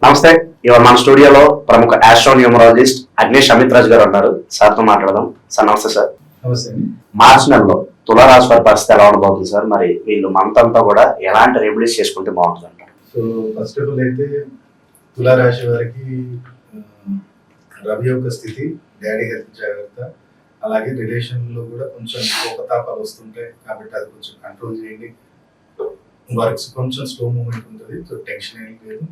నమస్తే. ఇవాళ మన స్టూడియోలో ప్రముఖ ఆస్ట్రోన్యూమరాలజిస్ట్ అగ్నేష్ అమిత్ రాజ్ గారు ఉన్నారు. సార్తో మాట్లాడదాం. సార్ నమస్తే సార్. నమస్తే. మార్చి నెలలో తులారాశి వారి పరిస్థితి ఎలా ఉండబోతుంది సార్? మరి వీళ్ళు మంత్ అంతా కూడా ఎలాంటి రెమెడీస్ చేసుకుంటే బాగుంటుంది అంటారు? సో ఫస్ట్ ఆఫ్ ఆల్ అయితే తులారాశి వారికి రవి యొక్క స్థితి, డాడీ హెల్త్ జాగ్రత్త, అలాగే రిలేషన్లో కూడా కొంచెం కోపతాపాలు వస్తుంటాయి కాబట్టి అది కొంచెం కంట్రోల్ చేయండి. వర్క్స్ కొంచెం స్లో మూమెంట్ ఉంటుంది, సో టెన్షన్ ఏం లేదు.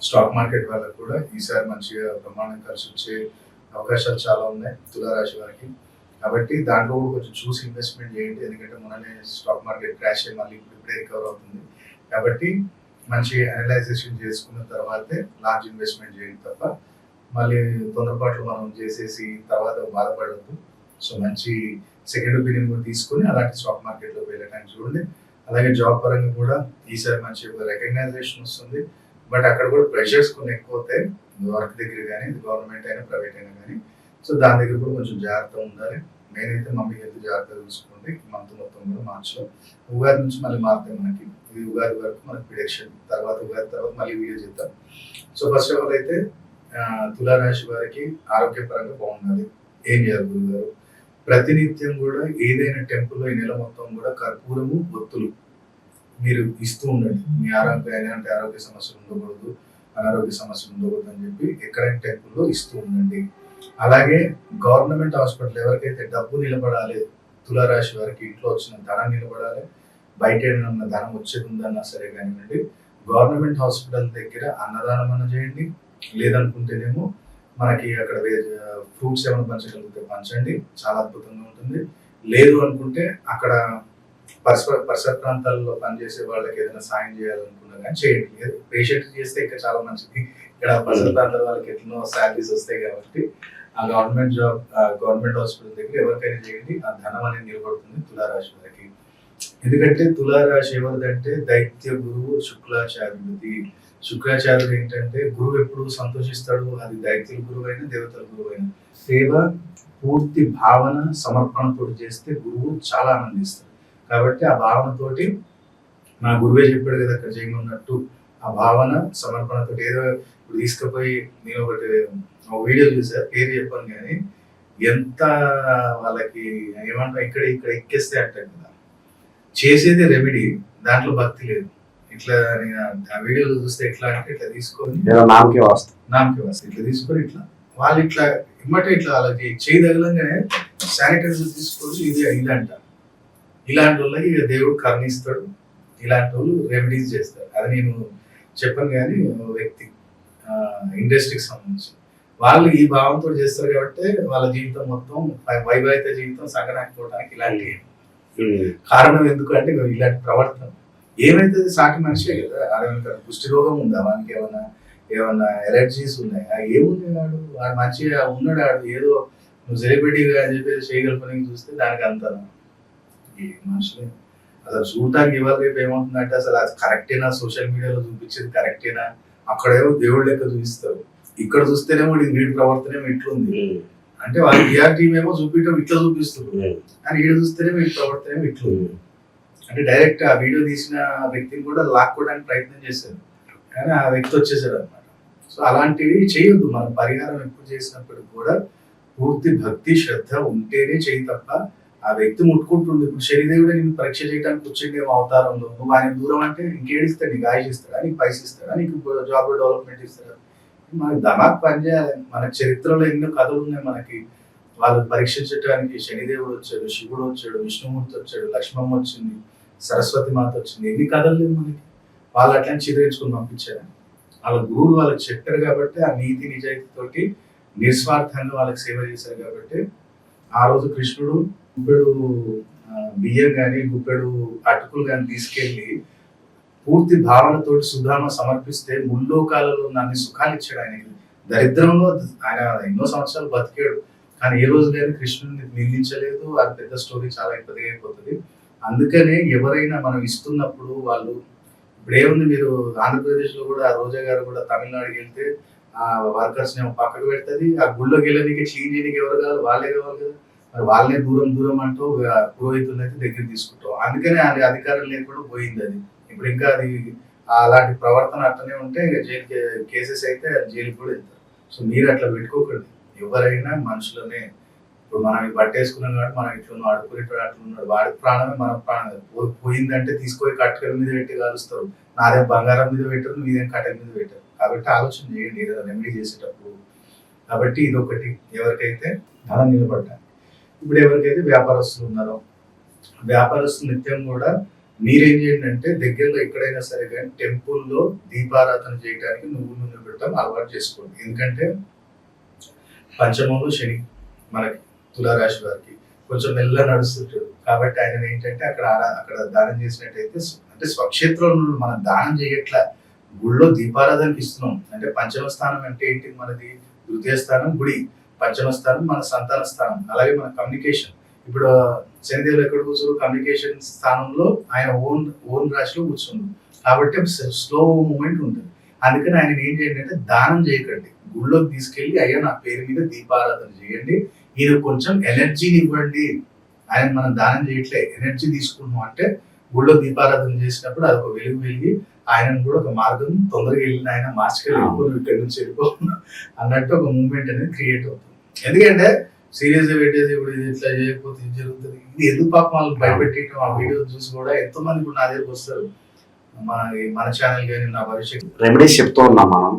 స్టాక్ మార్కెట్ వాళ్ళకు కూడా ఈసారి మంచిగా ప్రమాణం కలిసి వచ్చే అవకాశాలు చాలా ఉన్నాయి తులారాశి వారికి. కాబట్టి దాంట్లో కూడా కొంచెం చూసి ఇన్వెస్ట్మెంట్ చేయండి, ఎందుకంటే మొన్ననే స్టాక్ మార్కెట్ క్రాష్ అయ్యి మళ్ళీ ఇప్పుడే రికవర్ అవుతుంది. కాబట్టి మంచి అనలైజేషన్ చేసుకున్న తర్వాతే లార్జ్ ఇన్వెస్ట్మెంట్ చేయండి తప్ప మళ్ళీ తొందరపాట్లు మనం చేసేసి తర్వాత బాధపడద్దు. సో మంచి సెకండ్ ఒపీనియన్ కూడా తీసుకొని అలాంటి స్టాక్ మార్కెట్లోకి వెళ్ళడానికి చూడండి. అలాగే జాబ్ పరంగా కూడా ఈసారి మంచి ఒక రికగ్నైజేషన్ వస్తుంది. బట్ అక్కడ కూడా ప్రెషర్స్ కొన్ని ఎక్కువ అవుతాయి, వర్క్ దగ్గర కానీ గవర్నమెంట్ అయినా ప్రైవేట్ అయినా కానీ. సో దాని దగ్గర కూడా కొంచెం జాగ్రత్తగా ఉండాలి. నేనైతే మమ్మీ హెల్త్ జాగ్రత్తగా చూసుకోండి. మంత్ మొత్తం కూడా మార్చిలో ఉగాది నుంచి మళ్ళీ మారుతాయి మనకి. ఇది ఉగాది వరకు మనకి ప్రిడిక్షన్, తర్వాత ఉగాది తర్వాత మళ్ళీ వీడియో చేద్దాం. సో ఫస్ట్ ఆఫ్ ఆల్ అయితే తులారాశి వారికి ఆరోగ్యపరంగా బాగుండాలి. ఏం చేయాలి గురుగారు? ప్రతినిత్యం కూడా ఏదైనా టెంపుల్లో ఈ నెల మొత్తం కూడా కర్పూరము, ఒత్తులు మీరు ఇస్తూ ఉండండి. మీ ఎలాంటి ఆరోగ్య సమస్యలు ఉండకూడదు, అనారోగ్య సమస్యలు ఉండకూడదు అని చెప్పి ఎక్కడైనా టెంపుల్లో ఇస్తూ ఉండండి. అలాగే గవర్నమెంట్ హాస్పిటల్ ఎవరికైతే డబ్బు నిలబడాలి, తులారాశి వారికి ఇంట్లో వచ్చిన ధనం నిలబడాలి, బయట ఉన్న ధనం వచ్చేది ఉందన్నా సరే కానివ్వండి, గవర్నమెంట్ హాస్పిటల్ దగ్గర అన్నదానం అన్న చేయండి. లేదనుకుంటేనేమో మనకి అక్కడ ఫ్రూట్స్ ఏమైనా పంచగలిగితే పంచండి, చాలా అద్భుతంగా ఉంటుంది. లేదు అనుకుంటే అక్కడ పరిసర ప్రాంతాల్లో పనిచేసే వాళ్ళకి ఏదైనా సాయం చేయాలనుకున్నా కానీ చేయండి. పేషెంట్ చేస్తే ఇంకా చాలా మంచిది. ఇక్కడ పరిసర ప్రాంతాల వాళ్ళకి ఎట్లనో శాలరీస్ వస్తాయి కాబట్టి ఆ గవర్నమెంట్ హాస్పిటల్ దగ్గర ఎవరికైనా చేయండి. ఆ ధనం అనేది నిలబడుతుంది తులారాశి వారికి. ఎందుకంటే తులారాశి ఎవరిదంటే దైత్య గురువు శుక్లాచార్యుడిది. శుక్రాచార్యుడు ఏంటంటే గురువు ఎప్పుడు సంతోషిస్తాడు, అది దైత్యుల గురువు అయినా దేవతల గురువు అయినా. సేవ పూర్తి భావన సమర్పణతో చేస్తే గురువు చాలా ఆనందిస్తాడు. కాబట్టి ఆ భావనతోటి నా గురువే చెప్పాడు కదా అక్కడ చేయమన్నట్టు ఆ భావన సమర్పణతో ఏదో ఇప్పుడు తీసుకుపోయి నేను ఒకటి వీడియో చూసా, పేరు చెప్పాను కానీ ఎంత వాళ్ళకి ఏమంటారు ఇక్కడ ఇక్కడ ఎక్కేస్తే అంటారు కదా, చేసేది రెమెడీ, దాంట్లో భక్తి లేదు. ఇట్లా నేను ఆ వీడియోలో చూస్తే ఎట్లా అంటే ఇట్లా తీసుకొని నామకే వస్తుంది ఇట్లా తీసుకొని ఇట్లా వాళ్ళు ఇట్లా ఇమ్మటే ఇట్లా వాళ్ళకి చేయి తగలంగానే శానిటైజర్ తీసుకొని ఇది ఇదంట. ఇలాంటి వాళ్ళకి ఇక దేవుడు కరుణిస్తాడు, ఇలాంటి వాళ్ళు రెమెడీస్ చేస్తారు. అది నేను చెప్పను కానీ వ్యక్తి ఇండస్ట్రీకి సంబంధించి వాళ్ళు ఈ భావంతో చేస్తారు కాబట్టి వాళ్ళ జీవితం మొత్తం వైవాహిక జీవితం సగనాకపోవడానికి ఇలాంటి కారణం. ఎందుకు అంటే ఇలాంటి ప్రవర్తన ఏమైతే సాటి మనిషే కదా. అదేమంటారు పుష్టి రోగం ఉందా వానికి, ఏమన్నా ఎలర్జీస్ ఉన్నాయా, ఏముంది వాడు మంచిగా ఉన్నాడు, ఆడు ఏదో నువ్వు సెలబ్రిటీగా అని చెప్పేసి చేయగలుగుతానికి చూస్తే దానికి అంత ఈ మనుషులే అసలు చూడటానికి ఇవాళ రేపు ఏమవుతుందంటే అసలు అది కరెక్టేనా, సోషల్ మీడియాలో చూపించేది కరెక్టేనా, అక్కడేమో దేవుడి లెక్క చూపిస్తారు, ఇక్కడ చూస్తేనేమో వీడి ప్రవర్తన ఇట్లుంది అంటే వాళ్ళ టీఆర్ టీమ్ ఏమో చూపించడం ఇట్లా చూపిస్తుంది, అని వీడు చూస్తేనేమో వీడి ప్రవర్తన ఏమో ఇట్లుంది అంటే డైరెక్ట్ ఆ వీడియో తీసిన వ్యక్తిని కూడా లాక్కోవడానికి ప్రయత్నం చేశారు కానీ ఆ వ్యక్తి వచ్చేసాడు అనమాట. సో అలాంటివి చేయొద్దు. మనం పరిహారం ఎక్కువ చేసినప్పుడు కూడా పూర్తి భక్తి శ్రద్ధ ఉంటేనే చేయి తప్ప ఆ వ్యక్తి ముట్టుకుంటుండే. ఇప్పుడు శనిదేవుడే నేను పరీక్ష చేయడానికి వచ్చిండే అవతారంలో, నువ్వు ఆయన దూరం అంటే ఇంకేడిస్తాడు, నీకు ఆయుష్ ఇస్తాడా, నీకు పైస ఇస్తాడా, నీకు జాబ్ డెవలప్మెంట్ ఇస్తాడా? మనకి దమాక్ పనిచేయాలి. మన చరిత్రలో ఎన్నో కథలు ఉన్నాయి మనకి. వాళ్ళు పరీక్షించడానికి శనిదేవుడు వచ్చాడు, శివుడు వచ్చాడు, విష్ణుమూర్తి వచ్చాడు, లక్ష్మమ్మ వచ్చింది, సరస్వతి మాత వచ్చింది. ఎన్ని కథలు లేవు మనకి. వాళ్ళు అట్లా చిత్రించుకుని పంపించారు. వాళ్ళ గురువులు వాళ్ళకి చెప్పారు కాబట్టి ఆ నీతి నిజాయితీతోటి నిస్వార్థంగా వాళ్ళకి సేవ చేశారు కాబట్టి ఆ రోజు కృష్ణుడు గుప్పెడు బియ్యం కానీ గుప్పెడు అటుకులు కానీ తీసుకెళ్లి పూర్తి భావనతోటి సుధామ సమర్పిస్తే ముల్లోకాలలో అన్ని సుఖాలు ఇచ్చాడు ఆయనకి. దరిద్రంలో ఆయన ఎన్నో సంవత్సరాలు బతికాడు కానీ ఏ రోజు కానీ కృష్ణుడిని నిందించలేదు. అది పెద్ద స్టోరీ, చాలా ఇబ్బందిగా అయిపోతుంది. అందుకనే ఎవరైనా మనం ఇస్తున్నప్పుడు వాళ్ళు ఇప్పుడు ఏముంది, మీరు ఆంధ్రప్రదేశ్లో కూడా రోజా గారు కూడా తమిళనాడుకి వెళ్తే ఆ వర్కర్స్ ని పక్కకు పెడుతుంది. ఆ గుళ్ళోకి వెళ్ళడానికి క్లీన్ చేయడానికి ఎవరు కావాలి, వాళ్ళే కావాలి కదా. మరి వాళ్ళే దూరం అంటూ పురోహితులను అయితే దగ్గర తీసుకుంటాం. అందుకనే అది అధికారం లేకుండా పోయింది. అది ఇప్పుడు ఇంకా అది అలాంటి ప్రవర్తన అట్లనే ఉంటే ఇక జైలుకి కేసెస్ అయితే జైలుకి కూడా వెళ్తారు. సో మీరు అట్లా పెట్టుకోకండి. ఎవరైనా మనుషులనే. ఇప్పుడు మనం ఈ పట్టేసుకున్నాం కాబట్టి మనం ఇట్లా అడుకునేటోడు అట్లా ఉన్నాడు, వాడి ప్రాణమే మన ప్రాణం కాదు. పోయిందంటే తీసుకొని కట్టెల మీద పెట్టి కాలుస్తారు. నాదేం బంగారం మీద పెట్టరు, మీదేం కట్టెల మీద పెట్టరు. కాబట్టి ఆలోచన చేయండి ఏదైనా రెమెడీ చేసేటప్పుడు. కాబట్టి ఇది ఒకటి, ఎవరికైతే ధనం నిలబడ్డా. ఇప్పుడు ఎవరికైతే వ్యాపారస్తులు ఉన్నారో, వ్యాపారస్తులు నిత్యం కూడా మీరేం చేయండి అంటే దగ్గరలో ఎక్కడైనా సరే కానీ టెంపుల్లో దీపారాధన చేయడానికి నువ్వు నూనె పెట్టడం అలవాటు చేసుకోండి. ఎందుకంటే పంచమంలో శని మనకి తులారాశి వారికి కొంచెం మెల్ల నడుస్తుంటాడు. కాబట్టి ఆయన ఏంటంటే అక్కడ దానం చేసినట్టయితే, అంటే స్వక్షేత్రంలో మనం దానం చేయట్లా, గుళ్ళో దీపారాధనకి ఇస్తున్నాం. అంటే పంచమ స్థానం అంటే ఏంటి మనది? ద్వితీయ స్థానం గుడి, పంచమ స్థానం మన సంతాన స్థానం, అలాగే మన కమ్యూనికేషన్. ఇప్పుడు శనిదేవులు ఎక్కడ కూర్చోరు? కమ్యూనికేషన్ స్థానంలో ఆయన ఓన్ రాశిలో కూర్చుండు. కాబట్టి స్లో మూమెంట్ ఉంటుంది. అందుకని ఆయన ఏం చేయండి అంటే దానం చేయకండి, గుళ్ళోకి తీసుకెళ్లి అయ్యా నా పేరు మీద దీపారాధన చేయండి, ఈయన కొంచెం ఎనర్జీని ఇవ్వండి. ఆయన మనం దానం చేయట్లే, ఎనర్జీ తీసుకున్నాం అంటే గుళ్ళో దీపారాధన చేసినప్పుడు అది ఒక వెలుగు వెలిగి ఆయనను కూడా ఒక మార్గం తొందరగా వెళ్ళిన ఆయన మార్చుకెళ్ళి వెళ్ళిపో, నువ్వు ఇక్కడి నుంచి వెళ్ళిపో అన్నట్టు ఒక మూమెంట్ అనేది క్రియేట్ అవుతుంది. ఎందుకంటే సీరియస్ గా పెట్టేసి ఇప్పుడు ఇది ఇట్లా చేయకపోతే ఇది జరుగుతుంది, ఇది ఎందుకు పాపం వాళ్ళకి భయపెట్టడం. ఆ వీడియో చూసి కూడా ఎంతో మంది ఇప్పుడు నా దగ్గరకు వస్తారు, మన ఛానల్ కానీ నా భవిష్యత్ రెమెడీస్ చెప్తూ ఉన్నాం మనం.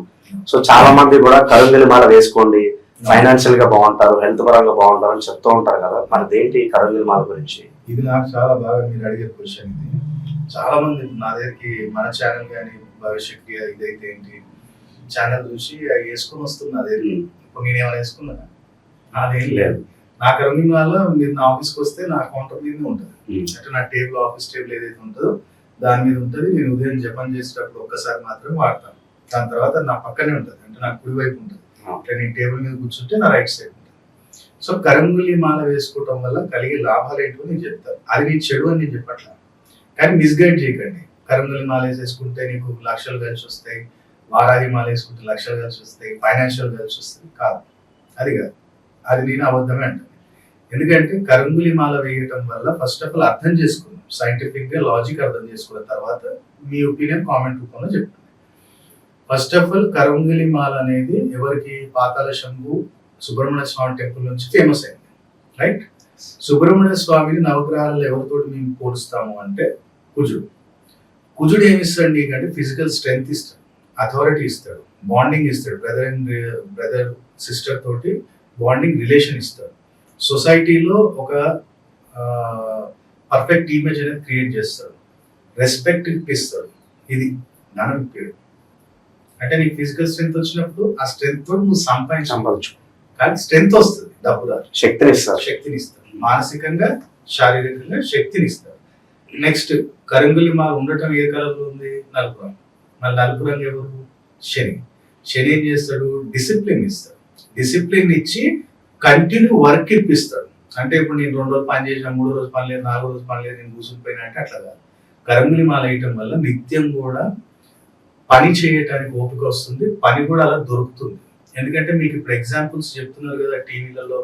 సో చాలా మంది కూడా కరుంగలి మాల వేసుకోండి, ఫైనాన్షియల్ గా బాగుంటారు, హెల్త్ పరంగా బాగుంటారు అని చెప్తూ ఉంటారు కదా, మరి దేంటి కరుంగలి మాల గురించి? ఇది నాకు చాలా బాగా మీరు అడిగే క్వశ్చన్. ఇది చాలా మంది నా దగ్గరికి మన ఛానల్ కానీ భవిష్యత్ ఇదైతే ఏంటి ఛానల్ చూసి అవి వేసుకొని వస్తుంది. అదే ఇప్పుడు నేను ఏమైనా వేసుకున్నా నాదేం లేదు. నా కరుంగలి మాల మీరు నా ఆఫీస్కి వస్తే నా కౌంటర్ మీద ఉంటుంది. అంటే నా టేబుల్, ఆఫీస్ టేబుల్ ఏదైతే ఉంటుందో దాని మీద ఉంటుంది. నేను ఉదయం జపం చేసేటప్పుడు ఒక్కసారి మాత్రమే వాడతాను. దాని తర్వాత నా పక్కనే ఉంటుంది, అంటే నా కుడి వైపు ఉంటుంది. అంటే నేను టేబుల్ మీద కూర్చుంటే నా రైట్ సైడ్ ఉంటుంది. సో కరుంగలి మాల వేసుకోవటం వల్ల కలిగే లాభాలు ఏంటో నేను చెప్తాను. అది నీ చెడు అని నేను చెప్పట్లా, కానీ మిస్గైడ్ చేయకండి. కరుంగలి మాల వేసుకుంటే నీకు లక్షలు కలిసి వస్తాయి, వారాహి మాల వేసుకుంటే లక్షలు కలిసి వస్తాయి, ఫైనాన్షియల్ కలిసి వస్తాయి కాదు. అది కాదు, అది నేను అబద్ధమే అంటాను. ఎందుకంటే కరుంగలి మాల వేయటం వల్ల ఫస్ట్ ఆఫ్ ఆల్ అర్థం చేసుకున్నాం, సైంటిఫిక్ గా లాజిక్ అర్థం చేసుకున్న తర్వాత మీ ఒపీనియన్ కామెంట్ రూపంలో చెప్తాను. ఫస్ట్ ఆఫ్ ఆల్ కరుంగలి మాల అనేది ఎవరికి? పాతాళ శంభు సుబ్రహ్మణ్య స్వామి టెంపుల్ నుంచి ఫేమస్ అయింది, రైట్? సుబ్రహ్మణ్య స్వామిని నవగ్రహాలు ఎవరితో మేము పోలుస్తాము అంటే కుజుడు. కుజుడు ఏమి ఇస్తాడు నీకంటే ఫిజికల్ స్ట్రెంగ్త్ ఇస్తాడు, అథారిటీ ఇస్తాడు, బాండింగ్ ఇస్తాడు, బ్రదర్ సిస్టర్ తోటి బాండింగ్ రిలేషన్ ఇస్తాడు, సొసైటీలో ఒక పర్ఫెక్ట్ ఇమేజ్ అనేది క్రియేట్ చేస్తాడు, రెస్పెక్ట్ ఇప్పిస్తాడు. ఇది జ్ఞానం ఇప్పాడు. అంటే నీకు ఫిజికల్ స్ట్రెంగ్త్ వచ్చినప్పుడు ఆ స్ట్రెంగ్త్ తోటి నువ్వు సంపాదించు, కానీ స్ట్రెంగ్త్ వస్తుంది, డబ్బు రాదు. శక్తిని ఇస్తాడు, మానసికంగా శారీరకంగా శక్తిని ఇస్తాడు. నెక్స్ట్ కరుంగలి మాల ఉండటం ఏ కలర్లో ఉంది? నలుపు రంగు. మళ్ళీ నలుపు రంగు ఎవరు? శని. శని ఏం చేస్తాడు? డిసిప్లిన్ ఇస్తాడు. డిసిప్లిన్ ఇచ్చి కంటిన్యూ వర్క్ ఇప్పిస్తాడు. అంటే ఇప్పుడు నేను 2 రోజులు పని చేసిన, 3 రోజులు పని లేదు, 4 రోజులు పని లేదు, నేను కూర్చునిపోయినా అంటే అట్లా కాదు. కరుంగలి మాల వేయటం వల్ల నిత్యం కూడా పని చేయటానికి ఓపిక వస్తుంది, పని కూడా అలా దొరుకుతుంది. ఎందుకంటే మీకు ఇప్పుడు ఎగ్జాంపుల్స్ చెప్తున్నారు కదా టీవీలలో,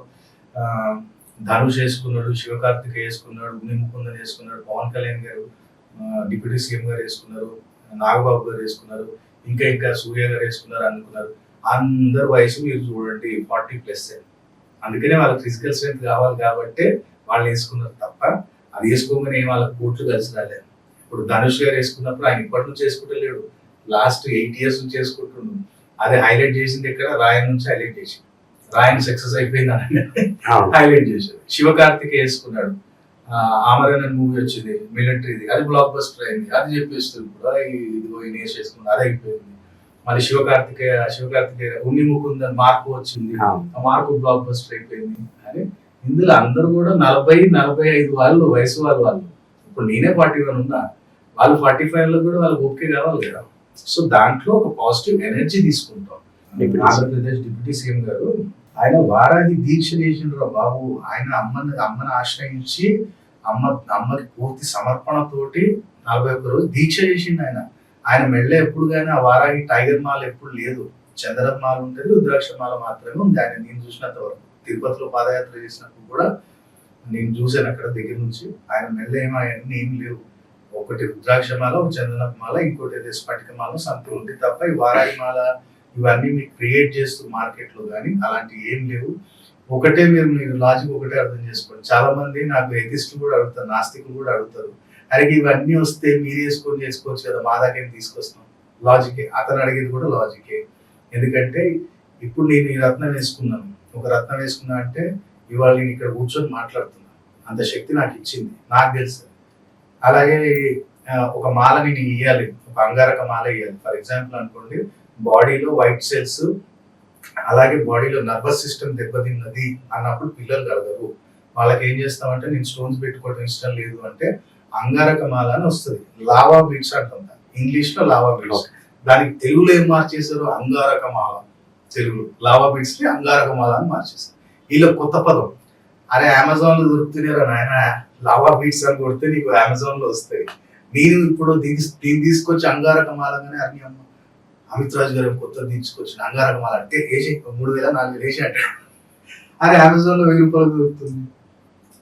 ధనుష్ వేసుకున్నాడు, శివకార్తికేయ వేసుకున్నాడు, ముకుందన్ వేసుకున్నాడు, పవన్ కళ్యాణ్ గారు డిప్యూటీ సీఎం గారు వేసుకున్నారు, నాగబాబు గారు వేసుకున్నారు, ఇంకా సూర్య గారు వేసుకున్నారు అనుకున్నారు. అందరు వయసు మీరు చూడండి 40+. అందుకనే వాళ్ళకి ఫిజికల్ స్ట్రెంత్ కావాలి కాబట్టి వాళ్ళు వేసుకున్నారు తప్ప అది వేసుకోగానే వాళ్ళకి కోట్లు కలిసి రాలేదు. ఇప్పుడు ధనుష్ గారు వేసుకున్నప్పుడు ఆయన ఇప్పటి నుంచి వేసుకుంటలేడు, లాస్ట్ 8 years నుంచి వేసుకుంటుండు. అదే హైలైట్ చేసింది ఎక్కడ? రాయన్ నుంచి హైలైట్ చేసి, రాయన్ సక్సెస్ అయిపోయింది అని హైలైట్ చేశాడు. శివకార్తికేయ వేసుకున్నాడు, ఆమరన్ అని మూవీ వచ్చింది మిలిటరీది, అది బ్లాక్ బస్టర్ అయింది, అది చెప్పేస్తుంది. ఇప్పుడు ఇదిగో ఈయన వేసుకున్నాడు, అది అయిపోయింది. మళ్ళీ శివకార్తికేయ ఉన్ని ముకుందన్ మార్కు వచ్చింది, ఆ మార్కు బ్లాక్ బస్టర్ అయిపోయింది. అని ఇందులో అందరూ కూడా 40-45 వాళ్ళు వయసు వాళ్ళు. ఇప్పుడు నేనే 41 ఉన్నా, వాళ్ళు 45 లో కూడా వాళ్ళకి ఓకే కావాలి కదా. సో దాంట్లో ఒక పాజిటివ్ ఎనర్జీ తీసుకుంటాం. ఆంధ్రప్రదేశ్ డిప్యూటీ సీఎం గారు ఆయన వారాహి దీక్ష చేసిండ్రు బాబు. ఆయన అమ్మని ఆశ్రయించి అమ్మకి పూర్తి సమర్పణతోటి 41 రోజు దీక్ష చేసిండు. ఆయన మెళ్ళ ఎప్పుడు కానీ ఆ వారాహి టైగర్ మాల ఎప్పుడు లేదు, చంద్రన్ మాల ఉంటుంది, రుద్రాక్ష మాల మాత్రమే ఉంది. ఆయన నేను చూసినంత వరకు తిరుపతిలో పాదయాత్ర చేసినప్పుడు కూడా నేను చూశాను అక్కడ దగ్గర నుంచి. ఆయన మెళ్ళ ఏమీ లేవు, ఒకటి రుద్రాక్షమాల, ఒక చందనపు మాల, ఇంకోటి ఏదో స్ఫటిక మాల సంథింగ్ ఉంది తప్ప ఈ వారాహి మాల ఇవన్నీ మీకు క్రియేట్ చేస్తూ మార్కెట్లో కానీ అలాంటివి ఏం లేవు. ఒకటే మీరు లాజిక్ ఒకటే అర్థం చేసుకోండి. చాలా మంది నాకు ఎథిస్టులు కూడా అడుగుతారు, నాస్తికులు కూడా అడుగుతారు, అరే ఇవన్నీ వస్తే మీరు వేసుకొని చేసుకోవచ్చు కదా, మా దగ్గర తీసుకొస్తాం. లాజికే, అతను అడిగేది కూడా లాజికే. ఎందుకంటే ఇప్పుడు నేను ఈ రత్నం వేసుకున్నాను, ఒక రత్నం వేసుకున్నా అంటే ఇవాళ నేను ఇక్కడ కూర్చొని మాట్లాడుతున్నాను, అంత శక్తి నాకు ఇచ్చింది, నాకు తెలుసు. అలాగే ఒక మాల నేను ఇవ్వాలి, ఒక అంగారక మాల ఇవ్వాలి. ఫర్ ఎగ్జాంపుల్ అనుకోండి, బాడీలో వైట్ సెల్స్ అలాగే బాడీలో నర్వస్ సిస్టమ్ దెబ్బతిన్నది అన్నప్పుడు పిల్లలు కలగరు. వాళ్ళకి ఏం చేస్తామంటే, నేను స్టోన్స్ పెట్టుకోవడం ఇష్టం లేదు అంటే అంగారక మాల అని వస్తుంది, లావా బీడ్స్ అంటాం, ఇంగ్లీష్ లో లావా బీడ్స్. దానికి తెలుగులో ఏం మార్చేశారు, అంగారక మాల. తెలుగు లావా బీడ్స్ ని అంగారక మాల అని మార్చేశారు. వీళ్ళ కొత్త పదం, అరే అమెజాన్ లో దొరుకుతున్నారా నాయన, లావా బీడ్స్ అని కొడితే నీకు అమెజాన్ లో వస్తాయి. నేను ఇప్పుడు దీన్ని తీసుకొచ్చి అంగారక మాలగానే అన్ని అమ్మ అమిత్ రాజు గారు కొత్త తీసుకొచ్చిన అంగారక మాల అంటే వేసి 3,000-4,000 వేసి అంటాడు. అరే అమెజాన్ లో 1,000 రూపాయలు దొరుకుతుంది.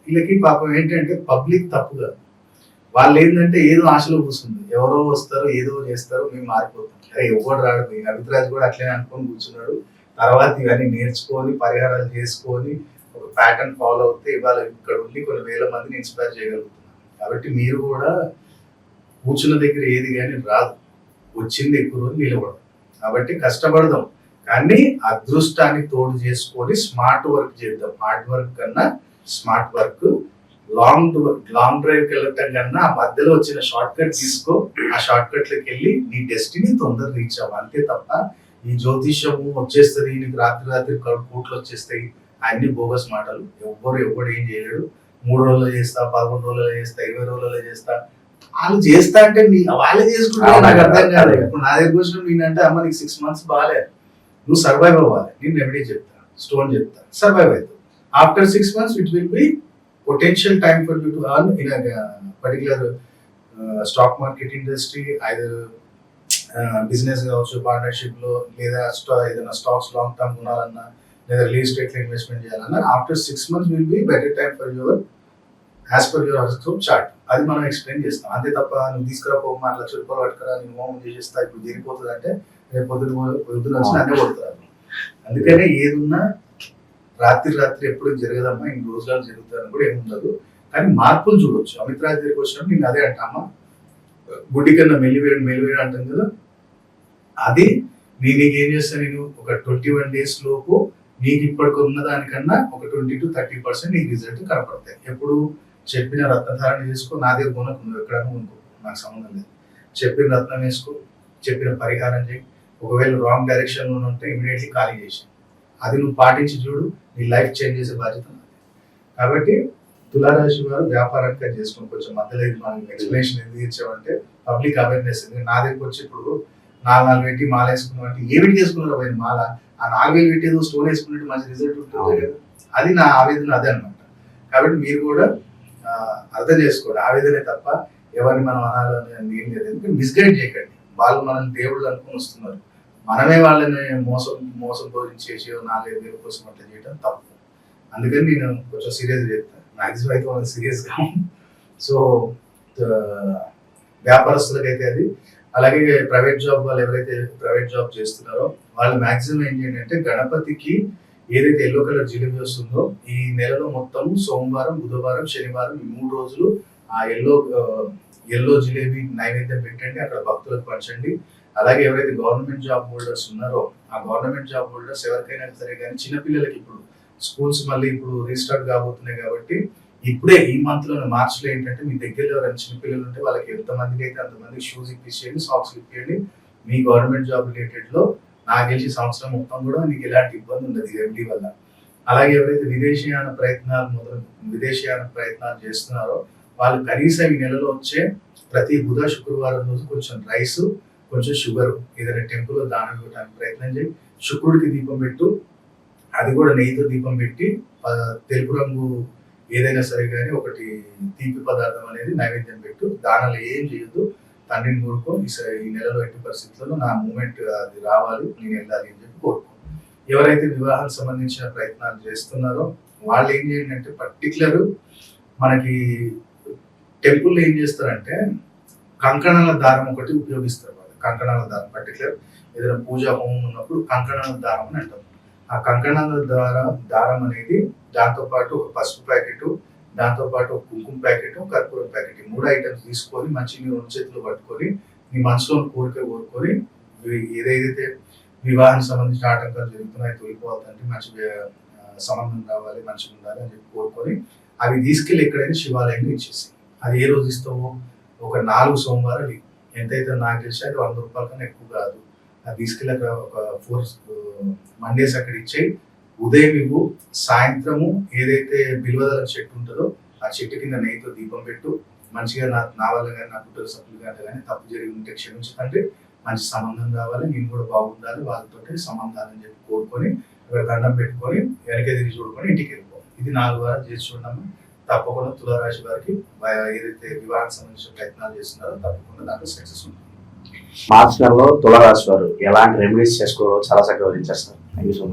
వీళ్ళకి పాపం ఏంటంటే పబ్లిక్ తప్పుగా, వాళ్ళు ఏంటంటే ఏదో ఆశలో కూర్చుంది, ఎవరో వస్తారు ఏదో చేస్తారు, మేము మారిపోతాం. అరే ఎవరు రాడు, అమిత్ రాజు కూడా అట్లనే అనుకొని కూర్చున్నాడు. తర్వాత ఇవన్నీ నేర్చుకొని పరిహారాలు చేసుకొని ఒక ప్యాటర్న్ ఫాలో అవుతే ఇవాళ ఇక్కడ ఉండి కొన్ని వేల మందిని ఇన్స్పైర్ చేయగలుగుతున్నారు. కాబట్టి మీరు కూడా కూర్చున్న దగ్గర ఏది కానీ రాదు, వచ్చింది ఎక్కువ రోజు నిలబడదు. కాబట్టి కష్టపడదాం, కానీ అదృష్టాన్ని తోడు చేసుకొని స్మార్ట్ వర్క్ చేద్దాం. హార్డ్ వర్క్ కన్నా స్మార్ట్ వర్క్, లాంగ్ డ్రైవ్కి వెళ్ళటం కన్నా ఆ మధ్యలో వచ్చిన షార్ట్ కట్ తీసుకో, ఆ షార్ట్ కట్లోకి వెళ్ళి నీ డెస్టినీ తొందరగా రీచ్ అవ్వ. అంతే తప్ప ఈ జ్యోతిష్యము వచ్చేస్తుంది, నీకు రాత్రి కోట్లు వచ్చేస్తాయి, అన్ని బోగస్ మాటలు. ఎవ్వడు ఏం చేయలేడు. 3 రోజుల్లో చేస్తా, 11 రోజుల్లో చేస్తా, 20 రోజుల్లో చేస్తా. వాళ్ళు చేస్తా అంటే వాళ్ళే చేసుకుంటారు. నాకు అర్థం కాదు. ఇప్పుడు నా దగ్గర వచ్చిన నేనంటే అమ్మ నీకు 6 months బాగాలేదు, నువ్వు సర్వైవ్ అవ్వాలి, నేను రెమెడీ చెప్తా, స్టోన్ చెప్తా, సర్వైవ్ అవుతావు. After 6 months it will be potential time for you to earn in a particular stock market industry, either business కావచ్చు, పార్ట్నర్షిప్ లో, లేదా ఏదైనా స్టాక్స్ లాంగ్ టర్మ్ కొనాలన్నా, లేదా రియల్ ఎస్టేట్ లో ఇన్వెస్ట్మెంట్ చేయాలన్నా after 6 months will be better time for your as per your horoscope chart. అది మనం ఎక్స్ప్లెయిన్ చేస్తాం. అంతే తప్ప నువ్వు తీసుకురాపో 1,00,000 రూపాయలు పట్టుకురా, నేను హోమం చేసేస్తా, ఇప్పుడు జరిగిపోతుంది అంటే రేపు పొద్దున వచ్చిన అదే కొడుతున్నారు. అందుకనే ఏదున్నా రాత్రి ఎప్పుడు జరగదమ్మా, ఇన్ని రోజులు జరుగుతారని కూడా ఏముండదు. కానీ మార్పులు చూడొచ్చు. అమిత్ రాజ్ దగ్గరికి వచ్చినప్పుడు నేను అదే అంటామా, గుడ్డి కన్నా మెల్లివేడు అంటాం కదా, అది నీకు ఏం చేస్తాను, నేను ఒక 21 days లోపు నీకు ఇప్పటికి ఉన్న దానికన్నా ఒక 20 to 30% నీకు రిజల్ట్ కనపడతాయి. ఎప్పుడు చెప్పిన రత్నధారణ చేసుకో, నా దగ్గర కొనకు, నువ్వు ఎక్కడన్నా కొనుక్కో, నాకు సంబంధం లేదు. చెప్పిన రత్నం వేసుకో, చెప్పిన పరిహారం చేయి. ఒకవేళ రాంగ్ డైరెక్షన్ లో ఉంటే ఇమీడియట్లీ ఖాళీ చేసి అది నువ్వు పాటించి చూడు, నీ లైఫ్ చేంజ్ చేసే బాధ్యత నాది. కాబట్టి తులారాశి వారు వ్యాపారంగా చేసుకుని కొంచెం మధ్యలో ఇది మనం ఎక్స్ప్లెనేషన్ ఎందుకు ఇచ్చామంటే పబ్లిక్ అవేర్నెస్. నా దగ్గరకు వచ్చి ఇప్పుడు 4,000 పెట్టి మాల వేసుకున్నాం అంటే ఏమిటి చేసుకున్నారు పోయిన మాల, ఆ 4,000 పెట్టి ఏదో స్టోన్ వేసుకున్నట్టు మంచి రిజల్ట్ ఉంటుంది కదా. అది నా ఆవేదన అదే అనమాట. కాబట్టి మీరు కూడా అర్థం చేసుకోండి, ఆవేదనే తప్ప ఎవరిని మనం అనాలని ఏం లేదు. ఎందుకంటే మిస్గైడ్ చేయకండి. వాళ్ళు మనల్ని దేవుళ్ళు అనుకుని వస్తున్నారు, మనమే వాళ్ళని మోసం చేసి 4,000 కోసం అట్లా చేయడం తప్పు. అందుకని నేను కొంచెం సీరియస్ చెప్తాను, మ్యాక్సిమం అయితే వాళ్ళకి సీరియస్గా. సో వ్యాపారస్తులకైతే అది, అలాగే ప్రైవేట్ జాబ్ వాళ్ళు ఎవరైతే ప్రైవేట్ జాబ్ చేస్తున్నారో వాళ్ళు మ్యాక్సిమం ఏం చేయండి అంటే, గణపతికి ఏదైతే ఎల్లో కలర్ జిలేబీ వస్తుందో ఈ నెలలో మొత్తము సోమవారం, బుధవారం, శనివారం ఈ 3 రోజులు ఆ ఎల్లో జిలేబీ నైవేద్యం పెట్టండి, అక్కడ భక్తులకు పంచండి. అలాగే ఎవరైతే గవర్నమెంట్ జాబ్ హోల్డర్స్ ఉన్నారో ఆ గవర్నమెంట్ జాబ్ హోల్డర్స్ ఎవరికైనా సరే కానీ, చిన్నపిల్లలకి ఇప్పుడు స్కూల్స్ మళ్ళీ ఇప్పుడు రీస్టార్ట్ కాబోతున్నాయి కాబట్టి ఇప్పుడే ఈ మంత్ లో మార్చ్ లో ఏంటంటే మీ దగ్గరలో ఎవరైనా చిన్నపిల్లలు ఉంటే వాళ్ళకి ఎంతమందికి అయితే అంతమందికి షూస్ ఇప్పించండి, సాక్స్ ఇప్పించండి. మీ గవర్నమెంట్ జాబ్ రిలేటెడ్ లో నాకు తెలిసి సంవత్సరం మొత్తం కూడా మీకు ఎలాంటి ఇబ్బంది ఉండదు రెమెడీ వల్ల. అలాగే ఎవరైతే విదేశీయాన ప్రయత్నాలు చేస్తున్నారో వాళ్ళు కనీసం ఈ నెలలో వచ్చే ప్రతి బుధ శుక్రవారం రోజు కొంచెం రైస్, కొంచెం షుగర్ ఏదైనా టెంపుల్లో దానం ఇవ్వడానికి ప్రయత్నం చేయి. శుక్రుడికి దీపం పెట్టు, అది కూడా నెయ్యితో దీపం పెట్టి తెలుపు రంగు ఏదైనా సరే కానీ ఒకటి తీపి పదార్థం అనేది నైవేద్యం పెట్టు. దానాలు ఏం చేయొద్దు, తండ్రిని కోరుకో, ఈ నెలలో ఎట్టి పరిస్థితుల్లో నా మూమెంట్ అది రావాలి, నేను వెళ్ళాలి అని చెప్పి కోరుకో. ఎవరైతే వివాహానికి సంబంధించిన ప్రయత్నాలు చేస్తున్నారో వాళ్ళు ఏం చేయండి అంటే, పర్టికులర్ మనకి టెంపుల్లో ఏం చేస్తారంటే కంకణాల దారం ఒకటి ఉపయోగిస్తారు వాళ్ళు. కంకణాల దారం పర్టికులర్ ఏదైనా పూజా హోమం ఉన్నప్పుడు కంకణాల దారం అని అంటాం. ఆ కంకణాల దారం అనేది దాంతో పాటు ఒక పసుపు ప్యాకెట్, దాంతో పాటు ఒక కుంకుమ ప్యాకెట్, కర్పూరం ప్యాకెట్, ఈ 3 ఐటమ్స్ తీసుకొని మంచి నీ 2 చేతులు పట్టుకొని నీ మనసులో కోరుకొని ఏదైతే వివాహానికి సంబంధించిన ఆటంకాలు జరుగుతున్నాయి తొలిపోతుంటే మంచి సంబంధం రావాలి, మంచిగా ఉండాలి అని చెప్పి కోరుకొని అవి తీసుకెళ్ళి ఎక్కడైనా శివాలయంలో ఇచ్చేసి, అది ఏ రోజు ఇస్తావో ఒక 4 సోమవారాలు ఎంతైతే నాకు తెలిసి అది 100 రూపాయల కన్నా ఎక్కువ కాదు. అది తీసుకెళ్ళి అక్కడ ఒక 4 మండేస్ అక్కడ ఇచ్చేయి. ఉదయం ఇవ్వు, సాయంత్రము ఏదైతే బిల్వదల చెట్టు ఉంటుందో ఆ చెట్టు కింద నెయ్యితో దీపం పెట్టు. మంచిగా నా వల్ల కానీ నా పుట్టిన సభ్యులు కానీ తప్పు జరిగి ఉంటే క్షమించకండి, మంచి సంబంధం కావాలి, నేను కూడా బాగుండాలి, వాళ్ళతో సంబంధాలని చెప్పి కోరుకొని అక్కడ దండం పెట్టుకొని వెనక తిరిగి చూడుకొని ఇంటికి వెళ్ళిపో. ఇది 4 వారాలు చేసి చూడము. తప్పకుండా తులారాశి వారికి ఏదైతే వివాహానికి సంబంధించిన ప్రయత్నాలు చేస్తున్నారో తప్పకుండా దాంట్లో సక్సెస్ ఉంటుంది. మార్చి నెలలో తులారాశి వారు ఎలాంటి రెమెడీస్ చేసుకోవాలో చాలా చక్కగా వివరించారు sir. Thank you so much.